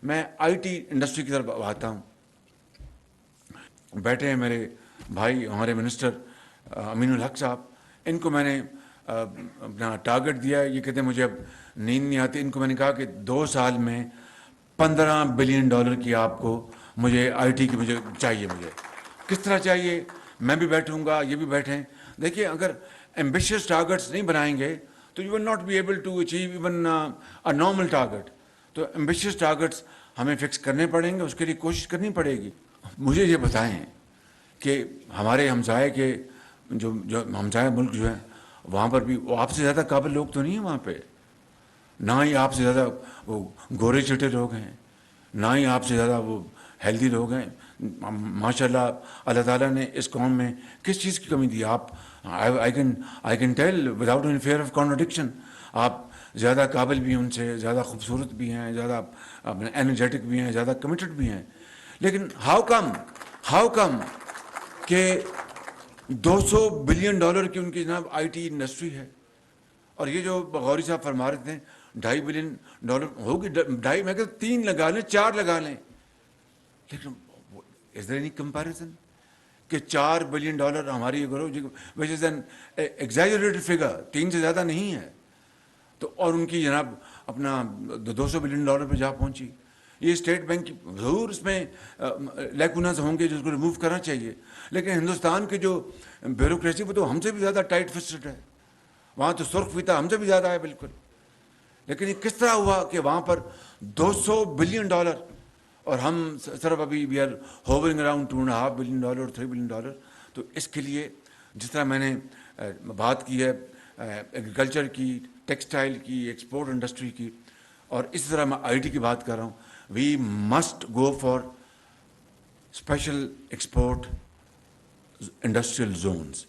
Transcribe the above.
میں I T industry کی طرف آتا ہوں. بیٹھے ہیں میرے بھائی ہمارے منسٹر امین الحق صاحب, ان کو میں نے اپنا ٹارگٹ دیا. یہ کہتے ہیں مجھے اب نیند نہیں آتی. ان کو میں نے کہا کہ 2 سال میں $15 بلین کی آپ کو مجھے آئی ٹی کی مجھے چاہیے. مجھے کس طرح چاہیے؟ میں بھی بیٹھوں گا, یہ بھی بیٹھیں. دیکھیے اگر ایمبیشیس ٹارگٹس نہیں بنائیں گے تو you will not be able to achieve even a normal target. تو ایمبیشیس ٹارگٹس ہمیں فکس کرنے پڑیں گے, اس کے لیے کوشش کرنی پڑے گی. مجھے یہ بتائیں کہ ہمارے ہمسائے کے جو ہمسائے ملک جو ہیں وہاں پر بھی وہ آپ سے زیادہ قابل لوگ تو نہیں ہیں وہاں پہ, نہ ہی آپ سے زیادہ وہ گورے چٹے لوگ ہیں, نہ ہی آپ سے زیادہ وہ ہیلدی لوگ ہیں. ماشاء اللہ اللہ تعالیٰ نے اس قوم میں کس چیز کی کمی دی؟ آپ I can tell without any fear of contradiction, آپ زیادہ قابل بھی ہیں ان سے, زیادہ خوبصورت بھی ہیں, زیادہ انرجیٹک بھی ہیں, زیادہ کمیٹڈ بھی ہیں. لیکن ہاؤ کم کہ $200 بلین کی ان کی جناب آئی ٹی انڈسٹری ہے, اور یہ جو غوری صاحب فرما رہے تھے $2.5 بلین ہوگی, 2.5 میں کہتا 3 لگا لیں, 4 لگا لیں. لیکن از دیر اینی کمپیریزن کہ $4 بلین ہماری وچ از این ایگزیجریٹڈ فگر, 3 سے زیادہ نہیں ہے. تو اور ان کی جناب اپنا $200 بلین پہ جا پہنچی. یہ اسٹیٹ بینک کی ضرور اس میں لیکوناز ہوں گے جس کو ریموو کرنا چاہیے, لیکن ہندوستان کی جو بیوروکریسی وہ تو ہم سے بھی زیادہ ٹائٹ فسٹڈ ہے. وہاں تو سرخ فیتا ہم سے بھی زیادہ ہے بالکل. لیکن یہ کس طرح ہوا کہ وہاں پر $200 بلین اور ہم صرف ابھی we are hovering around $2.5 billion اور $3 بلین. تو اس کے لیے جس طرح میں نے بات کی ہے ایگریکلچر کی, ٹیکسٹائل کی, ایکسپورٹ انڈسٹری کی, اور اس طرح میں آئی ٹی کی بات کر رہا ہوں, we must go for special export industrial zones.